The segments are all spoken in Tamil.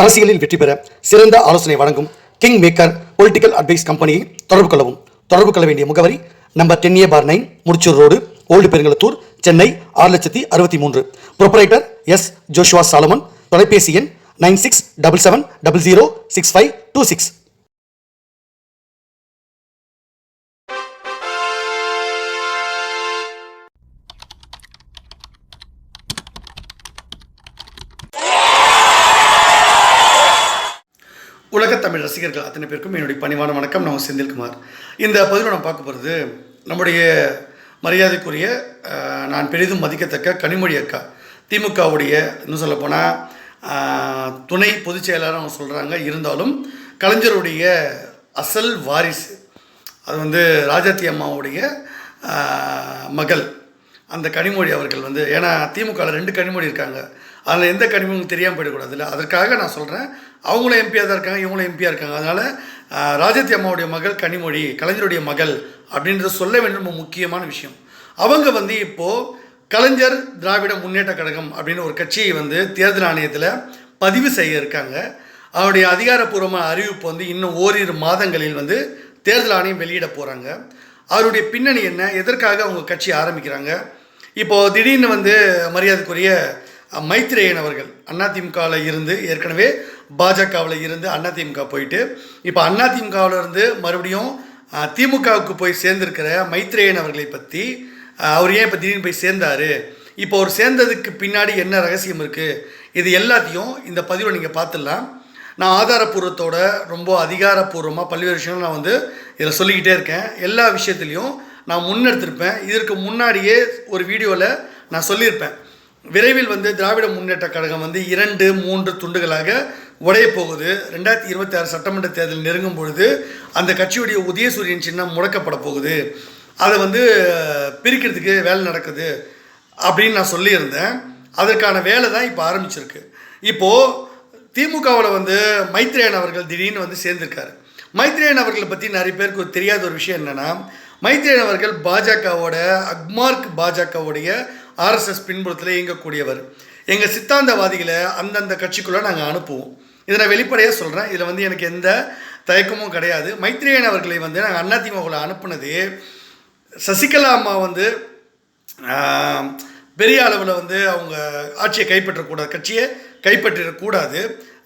அரசியலில் வெற்றி பெற சிறந்த ஆலோசனை வழங்கும் கிங் மேக்கர் பொலிட்டிக்கல் அட்வைஸ் கம்பெனியை தொடர்பு கொள்ளவும். தொடர்பு கொள்ள வேண்டிய முகவரி number 10A/9 Mudichur road, old Perungalathur, Chennai 6,63,000. Proprietor S. Joshua Solomon. தொலைபேசி எண் 9677006526. உலகத் தமிழ் ரசிகர்கள் அத்தனை பேருக்கும் என்னுடைய பணிவான வணக்கம். நான் செந்தில்குமார். இந்த பதிவில் நான் பார்க்க போகிறது நம்முடைய மரியாதைக்குரிய நான் பெரிதும் மதிக்கத்தக்க கனிமொழி அக்கா, திமுகவுடைய இன்னும் சொல்லப்போனால் துணை பொதுச் செயலாளர் அவங்க சொல்கிறாங்க. இருந்தாலும் கலைஞருடைய அசல் வாரிசு, அது ராஜாத்தி அம்மாவுடைய மகள் அந்த கனிமொழி அவர்கள் ஏன்னா திமுகவில் 2 கனிமொழி இருக்காங்க. அதில் எந்த கனிமொழியும் தெரியாமல் போயிடக்கூடாது இல்லை, அதற்காக நான் சொல்கிறேன். அவங்களும் எம்பியாக தான் இருக்காங்க, இவங்களும் எம்பியாக இருக்காங்க. அதனால் ராஜாத்தி அம்மாவுடைய மகள் கனிமொழி கலைஞருடைய மகள் அப்படின்றத சொல்ல வேண்டும். ரொம்ப முக்கியமான விஷயம். அவங்க இப்போது கலைஞர் திராவிட முன்னேற்ற கழகம் அப்படின்னு ஒரு கட்சியை தேர்தல் ஆணையத்தில் பதிவு செய்ய இருக்காங்க. அவருடைய அதிகாரப்பூர்வமான அறிவிப்பு இன்னும் ஓரிரு மாதங்களில் தேர்தல் ஆணையம் வெளியிட போகிறாங்க. அவருடைய பின்னணி என்ன, எதற்காக அவங்க கட்சி ஆரம்பிக்கிறாங்க. இப்போது திடீர்னு மரியாதைக்குரிய மைத்ரேயன் அவர்கள் அதிமுகவில் இருந்து ஏற்கனவே பாஜகவில் இருந்து அதிமுக போயிட்டு இப்போ அதிமுகவில் இருந்து மறுபடியும் திமுகவுக்கு போய் சேர்ந்திருக்கிற மைத்ரேயன் அவர்களை பற்றி அவர் ஏன் இப்போ திடீர்னு போய் சேர்ந்தார், இப்போ அவர் சேர்ந்ததுக்கு பின்னாடி என்ன ரகசியம் இருக்குது, இது எல்லாத்தையும் இந்த பதிவில் நீங்கள் பார்த்துடலாம். நான் ஆதாரப்பூர்வத்தோட ரொம்ப அதிகாரப்பூர்வமாக பல்வேறு விஷயங்கள் நான் இதில் சொல்லிக்கிட்டே இருக்கேன். எல்லா விஷயத்துலையும் நான் முன்னெடுத்திருப்பேன். இதற்கு முன்னாடியே ஒரு வீடியோவில் நான் சொல்லியிருப்பேன். விரைவில் திராவிட முன்னேற்ற கழகம் 2-3 துண்டுகளாக உடைய போகுது. 2026 சட்டமன்ற தேர்தல் நெருங்கும் பொழுது அந்த கட்சியுடைய உதயசூரியன் சின்னம் முடக்கப்பட போகுது. அதை பிரிக்கிறதுக்கு வேலை நடக்குது அப்படின்னு நான் சொல்லியிருந்தேன். அதற்கான வேலை தான் இப்போ ஆரம்பிச்சிருக்கு. இப்போது திமுகவில் மைத்ரேயன் அவர்கள் திடீர்னு சேர்ந்திருக்காரு. மைத்ரேயன் அவர்களை பற்றி நிறைய பேருக்கு தெரியாத ஒரு விஷயம் என்னென்னா, மைத்ரேயன் அவர்கள் பாஜகவோட அக்மார்க் பாஜகவுடைய ஆர்எஸ்எஸ் பின்புலத்தில் இயங்கக்கூடியவர். எங்கள் சித்தாந்தவாதிகளை அந்தந்த கட்சிக்குள்ளே நாங்கள் அனுப்புவோம். இதை நான் வெளிப்படையாக சொல்கிறேன். இதில் எனக்கு எந்த தயக்கமும் கிடையாது. மைத்ரேயன் அவர்களை நாங்கள் அதிமுகவில் அனுப்புனது சசிகலா அம்மா பெரிய அளவில் அவங்க ஆட்சியை கைப்பற்றக்கூடாது, கட்சியை கைப்பற்றிடக்கூடாது.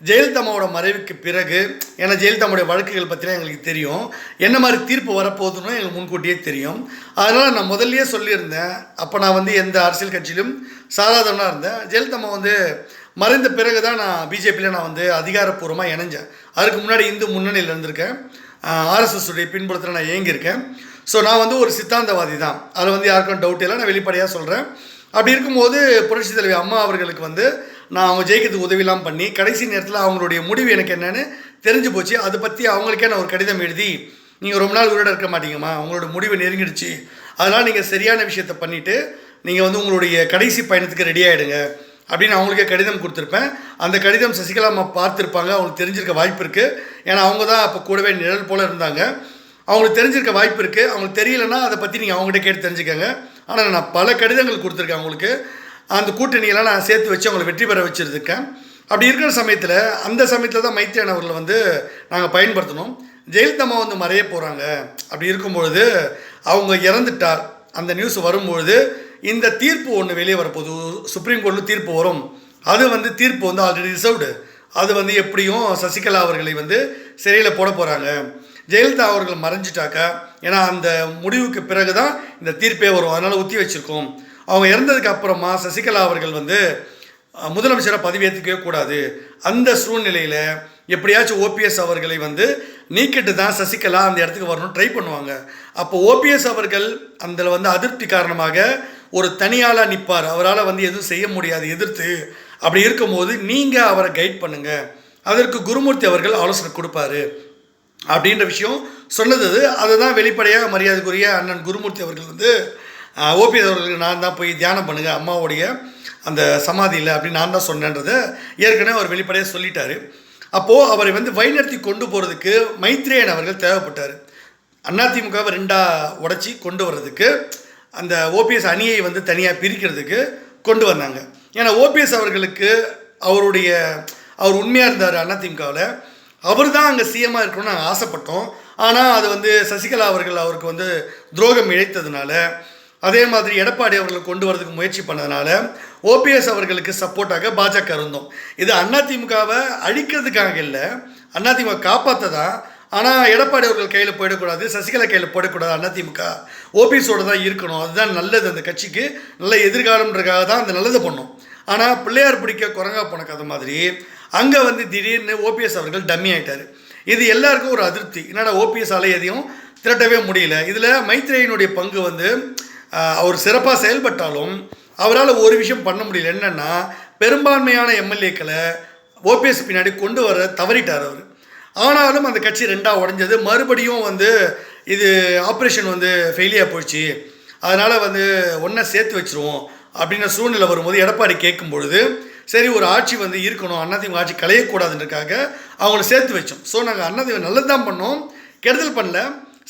ஜெயலலிதாவோட மறைவுக்கு பிறகு, ஏன்னா ஜெயலலிதாவுடைய வழக்குகள் பற்றிலாம் எங்களுக்கு தெரியும், என்ன மாதிரி தீர்ப்பு வரப்போகுதுன்னு எங்களுக்கு முன்கூட்டியே தெரியும். அதனால் நான் முதல்லையே சொல்லியிருந்தேன். அப்போ நான் எந்த அரசியல் கட்சியிலும் சாதாரணமாக இருந்தேன். ஜெயலலிதா மறைந்த பிறகு தான் நான் பிஜேபியில் நான் அதிகாரப்பூர்வமாக இணைஞ்சேன். அதுக்கு முன்னாடி இந்து முன்னணியில் இருந்திருக்கேன். ஆர்எஸ்எஸ் உடைய பின்புலத்தில் நான் இயங்கியிருக்கேன். ஸோ நான் ஒரு சித்தாந்தவாதி தான். அதில் யாருக்கும் டவுட் இல்லை, நான் வெளிப்படையாக சொல்கிறேன். அப்படி இருக்கும்போது புரட்சி தலைவி அம்மா அவர்களுக்கு நான் அவங்க ஜெயிக்கிறதுக்கு உதவிலாம் பண்ணி கடைசி நேரத்தில் அவங்களுடைய முடிவு எனக்கு என்னென்னு தெரிஞ்சு போச்சு. அதை பற்றி அவங்களுக்கே நான் ஒரு கடிதம் எழுதி, நீங்கள் ரொம்ப நாள் உயிரோட இருக்க மாட்டீங்கம்மா, உங்களோட முடிவு நெருங்கிடுச்சு, அதனால் நீங்கள் சரியான விஷயத்தை பண்ணிவிட்டு நீங்கள் உங்களுடைய கடைசி பயணத்துக்கு ரெடி ஆகிடுங்க அப்படின்னு அவங்களுக்கே கடிதம் கொடுத்துருப்பேன். அந்த கடிதம் சசிகலா அம்மா பார்த்துருப்பாங்க, அவங்களுக்கு தெரிஞ்சிருக்க வாய்ப்பு இருக்குது. ஏன்னா அவங்க தான் அப்போ கூடவே நிழல் போல் இருந்தாங்க. அவங்களுக்கு தெரிஞ்சிருக்க வாய்ப்பு இருக்குது. அவங்களுக்கு தெரியலன்னா அதை பற்றி நீங்கள் அவங்ககிட்ட கேட்டு தெரிஞ்சுக்கோங்க. ஆனால் நான் பல கடிதங்கள் கொடுத்துருக்கேன் அவங்களுக்கு. அந்த கூட்டணியெல்லாம் நான் சேர்த்து வச்சு அவங்களை வெற்றி பெற வச்சுருக்கேன். அப்படி இருக்கிற சமயத்தில் அந்த சமயத்தில் தான் மைத்ரேயன் அவர்களை நாங்கள் பயன்படுத்தணும். ஜெயலலிதா அம்மா மறைய போகிறாங்க. அப்படி இருக்கும்பொழுது அவங்க இறந்துட்டார் அந்த நியூஸ் வரும்பொழுது இந்த தீர்ப்பு ஒன்று வெளியே வரப்போகுது. சுப்ரீம் கோர்ட்டில் தீர்ப்பு வரும். அது தீர்ப்பு ஆல்ரெடி ரிசர்வ்டு. அது எப்படியும் சசிகலா அவர்களை சிறையில் போட போகிறாங்க. ஜெயலலிதா அவர்கள் மறைஞ்சிட்டாக்கா, ஏன்னா அந்த முடிவுக்கு பிறகு தான் இந்த தீர்ப்பே வரும், அதனால் ஒத்தி வச்சுருக்கோம். அவங்க இறந்ததுக்கு அப்புறமா சசிகலா அவர்கள் முதலமைச்சராக பதவியேற்றுக்கவே கூடாது. அந்த சூழ்நிலையில் எப்படியாச்சும் ஓபிஎஸ் அவர்களை நீக்கிட்டு தான் சசிகலா அந்த இடத்துக்கு வரணும் ட்ரை பண்ணுவாங்க. அப்போ ஓபிஎஸ் அவர்கள் அதில் அதிருப்தி காரணமாக ஒரு தனியாளாக நிற்பார். அவரால் எதுவும் செய்ய முடியாது எதிர்த்து. அப்படி இருக்கும்போது நீங்கள் அவரை கைட் பண்ணுங்கள், அதற்கு குருமூர்த்தி அவர்கள் ஆலோசனை கொடுப்பாரு அப்படின்ற விஷயம் சொன்னது. அதை தான் வெளிப்படையாக மரியாதைக்குரிய அண்ணன் குருமூர்த்தி அவர்கள் ஓபிஎஸ் அவர்களுக்கு நான் தான் போய் தியானம் பண்ணுங்கள் அம்மாவுடைய அந்த சமாதியில் அப்படின்னு நான் தான் சொன்னேன்றதை ஏற்கனவே அவர் வெளிப்படையாக சொல்லிட்டார். அப்போது அவரை வழிநடத்தி கொண்டு போகிறதுக்கு மைத்ரேயன் அவர்கள் தேவைப்பட்டார். அதிமுகவை 2ஆக உடச்சி கொண்டு வர்றதுக்கு, அந்த ஓபிஎஸ் அணியை தனியாக பிரிக்கிறதுக்கு கொண்டு வந்தாங்க. ஏன்னா ஓபிஎஸ் அவர்களுக்கு அவருடைய அவர் உண்மையாக இருந்தார் அதிமுகவில். அவர் தான் அங்கே சிஎம்மாக இருக்கணும்னு நாங்கள் ஆசைப்பட்டோம். ஆனால் அது வந்து சசிகலா அவர்கள் அவருக்கு வந்து துரோகம் இழைத்ததுனால, அதே மாதிரி எடப்பாடி அவர்களை கொண்டு வரதுக்கு முயற்சி பண்ணதுனால ஓபிஎஸ் அவர்களுக்கு சப்போர்ட்டாக பாஜக இருந்தோம். இது அதிமுகவை அழிக்கிறதுக்காக இல்லை, அதிமுக காப்பாற்றதான். ஆனால் எடப்பாடி அவர்கள் கையில் போயிடக்கூடாது, சசிகலா கையில் போயிடக்கூடாது, அதிமுக ஓபிஎஸோடு தான் இருக்கணும், அதுதான் நல்லது, அந்த கட்சிக்கு நல்ல எதிர்காலம்ன்றக்காக தான் அந்த நல்லதை பண்ணோம். ஆனால் பிள்ளையார் பிடிக்க குரங்கா போன கதை மாதிரி அங்கே வந்து திடீர்னு ஓபிஎஸ் அவர்கள் டம்மி ஆகிட்டார். இது எல்லாருக்கும் ஒரு அதிருப்தி, என்னடா ஓபிஎஸ்ஸால் எதையும் திரட்டவே முடியல. இதில் மைத்ரேயனுடைய பங்கு வந்து அவர் சிறப்பாக செயல்பட்டாலும் அவரால் ஒரு விஷயம் பண்ண முடியல. என்னென்னா, பெரும்பான்மையான எம்எல்ஏக்களை ஓபிஎஸ் பின்னாடி கொண்டு வர தவறிட்டார் அவர். ஆனாலும் அந்த கட்சி ரெண்டாக உடஞ்சது. மறுபடியும் வந்து இது ஆப்ரேஷன் வந்து ஃபெயிலியாக போயிடுச்சு, அதனால் வந்து ஒன்றை சேர்த்து வச்சுருவோம் அப்படின்ற சூழ்நிலை வரும்போது எடப்பாடி கேட்கும் பொழுது, சரி ஒரு ஆட்சி வந்து இருக்கணும், அதிமுக ஆட்சி களையக்கூடாதுன்றக்காக அவங்கள சேர்த்து வச்சோம். ஸோ நாங்கள் அதிமுக நல்லது தான் பண்ணோம், கெடுதல் பண்ணல,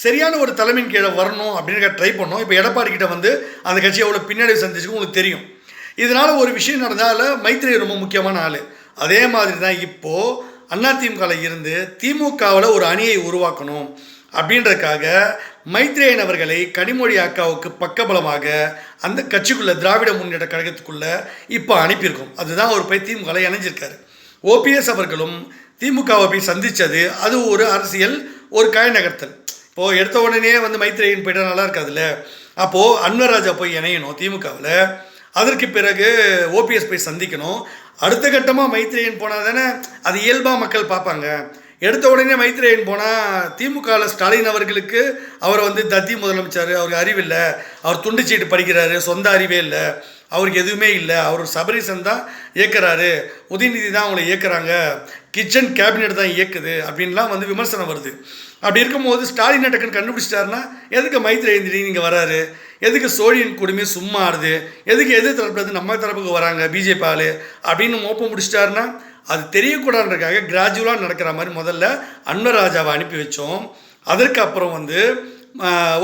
சரியான ஒரு தலைமையின் கீழே வரணும் அப்படின்னு ட்ரை பண்ணோம். இப்போ எடப்பாடி கிட்ட வந்து அந்த கட்சி எவ்வளோ பின்னாடி சந்திச்சுக்கும் உங்களுக்கு தெரியும். இதனால் ஒரு விஷயம் நடந்தால மைத்ரேயன் ரொம்ப முக்கியமான ஆள். அதே மாதிரி தான் இப்போது அதிமுகவில் இருந்து திமுகவில் ஒரு அணியை உருவாக்கணும் அப்படின்றதுக்காக மைத்ரேயன் அவர்களை கனிமொழி அக்காவுக்கு பக்கபலமாக அந்த கட்சிக்குள்ளே திராவிட முன்னேற்ற கழகத்துக்குள்ளே இப்போ அனுப்பியிருக்கோம். அதுதான் அவர் போய் திமுகவில் இணைஞ்சிருக்காரு. ஓபிஎஸ் அவர்களும் திமுகவை போய் சந்தித்தது அது ஒரு அரசியல் ஒரு காய் நகர்த்தல். இப்போது எடுத்த உடனே வந்து மைத்ரேயன் போய்ட்டால் நல்லா இருக்காதுல்ல. அப்போது அன்வர் ராஜா போய் இணையணும் திமுகவில், அதற்கு பிறகு ஓபிஎஸ் போய் சந்திக்கணும். அடுத்த கட்டமாக மைத்ரேயன் போனால் தானே அது இயல்பாக மக்கள் பார்ப்பாங்க. எடுத்த உடனே மைத்ரேயன் போனால் திமுகவில் ஸ்டாலின் அவர்களுக்கு அவரை வந்து தத்தி முதலமைச்சர், அவருக்கு அறிவில்லை, அவர் துண்டுச்சீட்டு படிக்கிறாரு, சொந்த அறிவே இல்லை, அவருக்கு எதுவுமே இல்லை, அவர் சபரீசன் தான் இயக்குறாரு, உதயநிதி தான் அவங்கள இயக்குறாங்க, கிச்சன் கேபினெட் தான் இயக்குது அப்படின்லாம் வந்து விமர்சனம் வருது. அப்படி இருக்கும்போது ஸ்டாலின் டக்குன்னு கண்டுபிடிச்சிட்டாருன்னா எதுக்கு மைத்ரேயன் திடீர்னு இங்கே வராரு, எதுக்கு சோழியின் குடும்பம் சும்மா ஆடுது, எதுக்கு எது தரப்புறது நம்ம தரப்புக்கு வராங்க பிஜேபி ஆள் அப்படின்னு மோப்பம் முடிச்சிட்டாருன்னா அது தெரியக்கூடாதுன்றக்காக கிராஜுவலாக நடக்கிற மாதிரி முதல்ல அன்வர் ராஜாவை அனுப்பி வச்சோம். அதற்கு அப்புறம் வந்து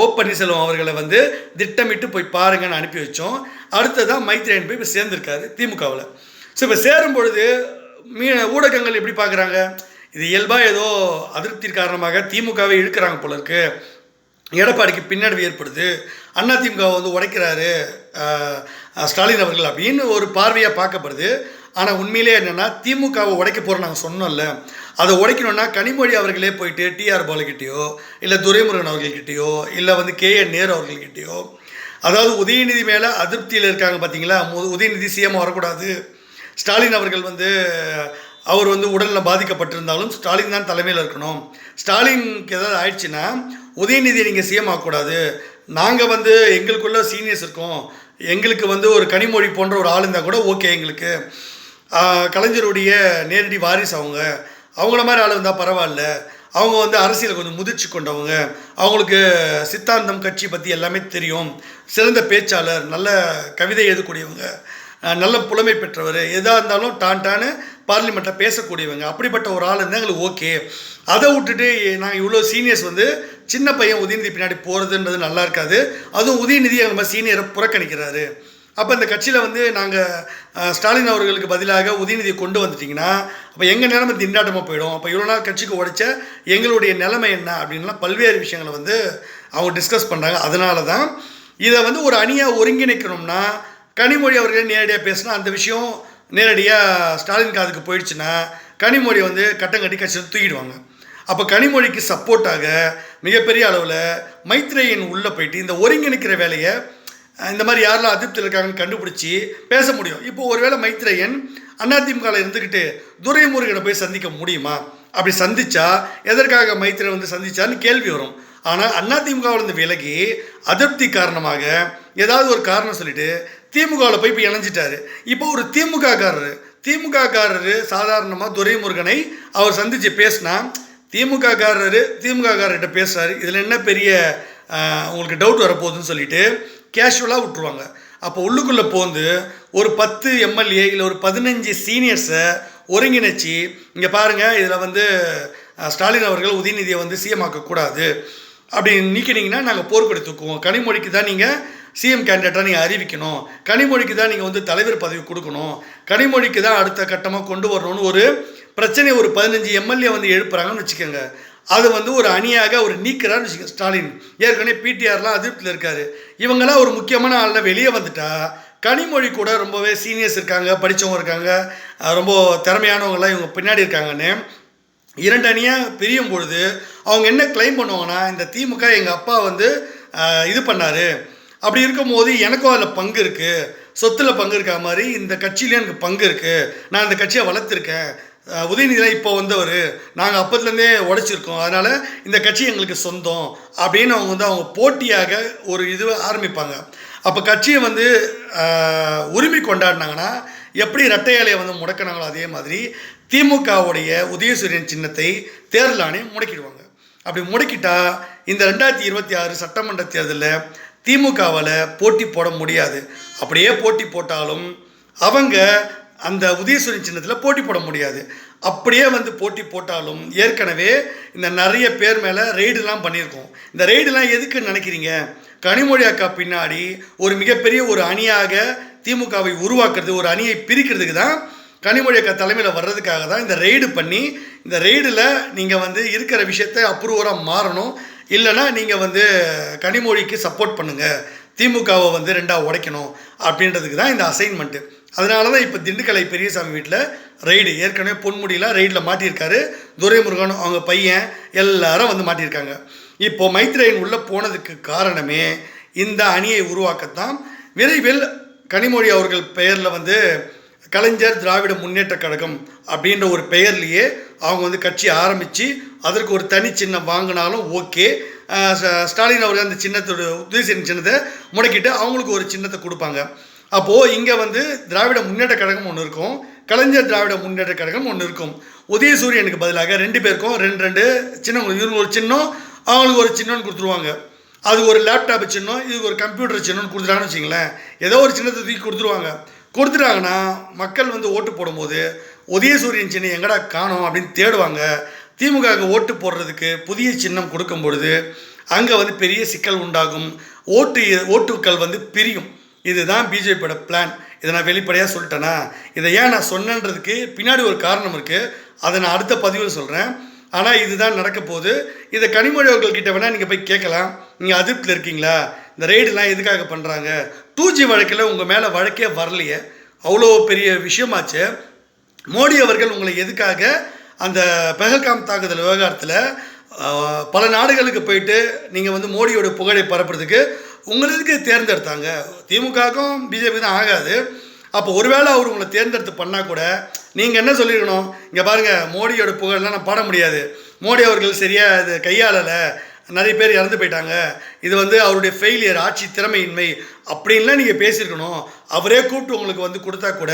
ஓ பன்னீர்செல்வம் அவர்களை வந்து திட்டமிட்டு போய் பாருங்கன்னு அனுப்பி வச்சோம். அடுத்ததான் மைத்ரேயன் போய் இப்போ சேர்ந்துருக்காரு திமுகவில். ஸோ இப்போ சேரும் பொழுது ஊடகங்கள் எப்படி பார்க்குறாங்க, இது இயல்பாக ஏதோ அதிருப்தி காரணமாக திமுகவை இழுக்கிறாங்க போல இருக்கு, எடப்பாடிக்கு பின்னடைவு ஏற்படுது, அதிமுகவை வந்து உடைக்கிறாரு ஸ்டாலின் அவர்கள் அப்படின்னு ஒரு பார்வையாக பார்க்கப்படுது. ஆனால் உண்மையிலே என்னென்னா திமுகவை உடைக்க போகிறோம் நாங்கள் சொன்னோம்ல, அதை உடைக்கணுன்னா கனிமொழி அவர்களே போயிட்டு டிஆர் பாலுக்கிட்டேயோ இல்லை துரைமுருகன் அவர்கள்கிட்டயோ இல்லை வந்து KN நேரு அவர்கள்கிட்டயோ, அதாவது உதயநிதி மேலே அதிருப்தியில் இருக்காங்க பார்த்தீங்களா, உதயநிதி சிஎம் வரக்கூடாது, ஸ்டாலின் அவர்கள் வந்து அவர் வந்து உடலில் பாதிக்கப்பட்டிருந்தாலும் ஸ்டாலின் தான் தலைமையில் இருக்கணும், ஸ்டாலினுக்கு ஏதாவது ஆயிடுச்சுன்னா உதயநிதியை நீங்கள் சிஎம் ஆகக்கூடாது, நாங்கள் வந்து எங்களுக்குள்ள சீனியர்ஸ் இருக்கோம், எங்களுக்கு வந்து ஒரு கனிமொழி போன்ற ஒரு ஆள் இருந்தால் கூட ஓகே, எங்களுக்கு கலைஞருடைய நேரடி வாரிசு அவங்கள மாதிரி ஆள் இருந்தால் பரவாயில்ல, அவங்க வந்து அரசியலை கொஞ்சம் முதிர்ச்சி கொண்டவங்க, அவங்களுக்கு சித்தாந்தம் கட்சி பற்றி எல்லாமே தெரியும், சிறந்த பேச்சாளர், நல்ல கவிதை எழுதக்கூடியவங்க, நல்ல புலமை பெற்றவர், எதாக இருந்தாலும் டான்னு பார்லிமெண்ட்டில் பேசக்கூடியவங்க, அப்படிப்பட்ட ஒரு ஆள் இருந்தால் எங்களுக்கு ஓகே. அதை விட்டுட்டு நாங்கள் இவ்வளோ சீனியர்ஸ் வந்து சின்ன பையன் உதயநிதி பின்னாடி போகிறதுன்றது நல்லா இருக்காது, அதுவும் உதயநிதி நம்ம சீனியரை புறக்கணிக்கிறாரு. அப்போ இந்த கட்சியில் வந்து நாங்கள் ஸ்டாலின் அவர்களுக்கு பதிலாக உதயநிதியை கொண்டு வந்துட்டிங்கன்னா அப்போ எங்கள் நிலைமை திண்டாட்டமாக போயிடும், அப்போ இவ்வளோ நாள் கட்சிக்கு உடைச்ச எங்களுடைய நிலைமை என்ன அப்படின்லாம் பல்வேறு விஷயங்களை வந்து அவங்க டிஸ்கஸ் பண்ணுறாங்க. அதனால தான் இதை வந்து ஒரு அணியாக ஒருங்கிணைக்கணும்னா கனிமொழி அவர்கள் நேரடியாக பேசினா அந்த விஷயம் நேரடியாக ஸ்டாலின் காதுக்கு போயிடுச்சுன்னா கனிமொழி வந்து கட்டம் கட்டி கட்சியில் தூக்கிடுவாங்க. அப்போ கனிமொழிக்கு சப்போர்ட்டாக மிகப்பெரிய அளவில் மைத்ரேயன் உள்ளே போயிட்டு இந்த ஒருங்கிணைக்கிற வேலையை இந்த மாதிரி யாரெல்லாம் அதிருப்தியில் இருக்காங்கன்னு கண்டுபிடிச்சி பேச முடியும். இப்போ ஒருவேளை மைத்ரேயன் அதிமுகவில் இருந்துக்கிட்டு துரைமுருகனை போய் சந்திக்க முடியுமா, அப்படி சந்தித்தா எதற்காக மைத்ரேயன் வந்து சந்தித்தான்னு கேள்வி வரும். ஆனால் அதிமுகவிலேருந்து விலகி அதிருப்தி காரணமாக ஏதாவது ஒரு காரணம் சொல்லிவிட்டு திமுகவில் போய் இப்போ இணைஞ்சிட்டாரு. இப்போ ஒரு திமுககாரர் சாதாரணமாக துரைமுருகனை அவர் சந்தித்து பேசினா திமுககாரர்கிட்ட பேசுகிறாரு, இதில் என்ன பெரிய உங்களுக்கு டவுட் வரப்போகுதுன்னு சொல்லிட்டு கேஷுவலாக விட்டுருவாங்க. அப்போ உள்ளுக்குள்ளே போந்து ஒரு 10 எம்எல்ஏ இல்லை ஒரு 15 சீனியர்ஸை ஒருங்கிணைச்சி இங்கே பாருங்கள், இதில் வந்து ஸ்டாலின் அவர்கள் உதயநிதியை வந்து சிஎம் ஆக்கக்கூடாது அப்படி நீக்கினீங்கன்னா நாங்கள் போர்க்கொடி தூக்குவோம், கனிமொழிக்கு தான் நீங்கள் சிஎம் கேண்டிடேட்டாக நீங்கள் அறிவிக்கணும், கனிமொழிக்கு தான் நீங்கள் வந்து தலைவர் பதவி கொடுக்கணும், கனிமொழிக்கு தான் அடுத்த கட்டமாக கொண்டு வரணும்னு ஒரு பிரச்சனை ஒரு 15 எம்எல்ஏ வந்து எழுப்புறாங்கன்னு வச்சுக்கோங்க. அது வந்து ஒரு அணியாக ஒரு நீக்கிறான்னு வச்சுக்கோங்க ஸ்டாலின். ஏற்கனவே பிடிஆர்லாம் அதிருப்தியில் இருக்காரு. இவங்கெல்லாம் ஒரு முக்கியமான ஆளில் வெளியே வந்துட்டா கனிமொழி கூட ரொம்பவே சீனியர்ஸ் இருக்காங்க, படித்தவங்க இருக்காங்க, ரொம்ப திறமையானவங்களாம் இவங்க பின்னாடி இருக்காங்கன்னு 2 அணியாக பிரியும் பொழுது அவங்க என்ன கிளைம் பண்ணுவாங்கன்னா, இந்த திமுக எங்கள் அப்பா வந்து இது பண்ணார், அப்படி இருக்கும்போது எனக்கும் அதில் பங்கு இருக்குது, சொத்தில் பங்கு இருக்கா மாதிரி இந்த கட்சியிலேயும் எனக்கு பங்கு இருக்குது, நான் இந்த கட்சியை வளர்த்துருக்கேன், உதயநிதிலாம் இப்போ வந்தவர், நாங்கள் அப்பத்துலேருந்தே உடைச்சிருக்கோம், அதனால் இந்த கட்சி எங்களுக்கு சொந்தம் அப்படின்னு அவங்க வந்து அவங்க போட்டியாக ஒரு இது ஆரம்பிப்பாங்க. அப்போ கட்சியை வந்து உரிமை கொண்டாடினாங்கன்னா எப்படி இரட்டை இலையை வந்து முடக்கினாங்களோ அதே மாதிரி திமுகவுடைய உதயசூரியன் சின்னத்தை தேர்தல் ஆணையம் முடக்கிடுவாங்க. அப்படி முடக்கிட்டா இந்த 2026 சட்டமன்ற தேர்தலில் திமுகவால் போட்டி போட முடியாது. அப்படியே போட்டி போட்டாலும் அவங்க அந்த உதயசூரியன் சின்னத்தில் போட்டி போட முடியாது. அப்படியே வந்து போட்டி போட்டாலும் ஏற்கனவே இந்த நிறைய பேர் மேலே ரெய்டுலாம் பண்ணியிருக்கோம். இந்த ரெய்டுலாம் எதுக்குன்னு நினைக்கிறீங்க? கனிமொழி அக்கா பின்னாடி ஒரு மிகப்பெரிய ஒரு அணியாக திமுகவை உருவாக்குறது, ஒரு அணியை பிரிக்கிறதுக்கு தான் கனிமொழி அக்கா தலைமையில் வர்றதுக்காக தான் இந்த ரெய்டு பண்ணி, இந்த ரெய்டில் நீங்கள் வந்து இருக்கிற விஷயத்தை அப்ரூவராக மாறணும், இல்லைனா நீங்கள் வந்து கனிமொழிக்கு சப்போர்ட் பண்ணுங்கள், திமுகவை வந்து 2ஆக உடைக்கணும் அப்படின்றதுக்கு தான் இந்த அசைன்மெண்ட்டு. அதனால தான் இப்போ திண்டுக்கலை பெரியசாமி வீட்டில் ரெய்டு, ஏற்கனவே பொன்முடியெலாம் ரெய்டில் மாட்டியிருக்காரு, துரைமுருகன் அவங்க பையன் எல்லாரும் வந்து மாட்டியிருக்காங்க. இப்போது மைத்ரேயன் உள்ளே போனதுக்கு காரணமே இந்த அணியை உருவாக்கத்தான். விரைவில் கனிமொழி அவர்கள் பெயரில் வந்து கலைஞர் திராவிட முன்னேற்ற கழகம் அப்படின்ற ஒரு பெயர்லேயே அவங்க வந்து கட்சி ஆரம்பித்து அதற்கு ஒரு தனி சின்னம் வாங்கினாலும் ஓகே. ஸ்டாலின் அவர்கள் அந்த சின்னத்தோட உதயசூரியன் சின்னத்தை முடக்கிட்டு அவங்களுக்கு ஒரு சின்னத்தை கொடுப்பாங்க. அப்போது இங்கே வந்து திராவிட முன்னேற்ற கழகம் ஒன்று இருக்கும், கலைஞர் திராவிட முன்னேற்ற கழகம் ஒன்று இருக்கும். உதயசூரியனுக்கு பதிலாக 2 பேருக்கும் 2 சின்னம், இவங்க ஒரு சின்னம் அவங்களுக்கு ஒரு சின்னம்னு கொடுத்துருவாங்க. அது ஒரு லேப்டாப்பு சின்னம், இது ஒரு கம்ப்யூட்டர் சின்னம்னு கொடுத்துட்டாங்கன்னு வச்சிங்களேன். ஏதோ ஒரு சின்னத்தை தூக்கி கொடுத்துட்டாங்கன்னா மக்கள் வந்து ஓட்டு போடும்போது உதயசூரியன் சின்னம் எங்கடா காணோம் அப்படின்னு தேடுவாங்க. திமுகவுக்கு ஓட்டு போடுறதுக்கு புதிய சின்னம் கொடுக்கும் பொழுது அங்கே வந்து பெரிய சிக்கல் உண்டாகும், ஓட்டுக்கள் வந்து பிரியும். இதுதான் பிஜேபியோட பிளான். இதை நான் வெளிப்படையாக சொல்லிட்டேன்னா, இதை ஏன் நான் சொன்னன்றதுக்கு பின்னாடி ஒரு காரணம் இருக்குது, அதை நான் அடுத்த பதிவில் சொல்கிறேன். ஆனால் இதுதான் நடக்க போகுது. இதை கனிமொழி அவர்கள்கிட்ட வேணால் நீங்கள் போய் கேட்கலாம், நீங்கள் அதிருப்தியில் இருக்கீங்களா, இந்த ரெய்டெலாம் எதுக்காக பண்ணுறாங்க, 2G வழக்கில் உங்கள் மேலே வழக்கே வரலையே, அவ்வளோ பெரிய விஷயமாச்சு, மோடி அவர்கள் உங்களை எதுக்காக அந்த பெஹல்காம் தாக்குதல் விவகாரத்தில் பல நாடுகளுக்கு போயிட்டு நீங்கள் வந்து மோடியோட புகழை பரப்புறதுக்கு உங்களுக்கு தேர்ந்தெடுத்தாங்க? திமுகவுக்கும் பிஜேபி தான் ஆகாது. அப்போ ஒருவேளை அவர் உங்களை தேர்ந்தெடுத்து பண்ணால் கூட நீங்கள் என்ன சொல்லியிருக்கணும், இங்கே பாருங்கள் மோடியோட புகழெலாம் நான் பாட முடியாது, மோடி அவர்கள் சரியாக இது கையாளலை, நிறைய பேர் இறந்து போயிட்டாங்க, இது வந்து அவருடைய ஃபெயிலியர், ஆட்சி திறமையின்மை அப்படின்லாம் நீங்கள் பேசியிருக்கணும். அவரே கூப்பிட்டு உங்களுக்கு வந்து கொடுத்தா கூட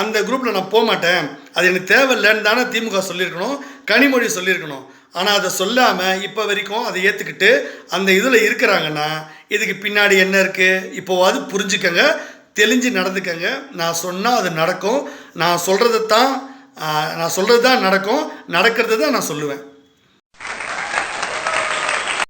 அந்த குரூப்பில் நான் போக மாட்டேன், அது எனக்கு தேவையில்லைன்னு தானே திமுக சொல்லியிருக்கணும், கனிமொழி சொல்லியிருக்கணும். ஆனால் அதை சொல்லாமல் இப்போ வரைக்கும் அதை ஏற்றுக்கிட்டு அந்த இதில் இருக்கிறாங்கன்னா இதுக்கு பின்னாடி என்ன இருக்குது? இப்போவாது புரிஞ்சுக்கங்க, தெளிஞ்சு நடந்துக்கங்க. நான் சொன்னால் அது நடக்கும், நான் சொல்கிறது தான் நடக்கும், நடக்கிறது தான் நான் சொல்லுவேன்.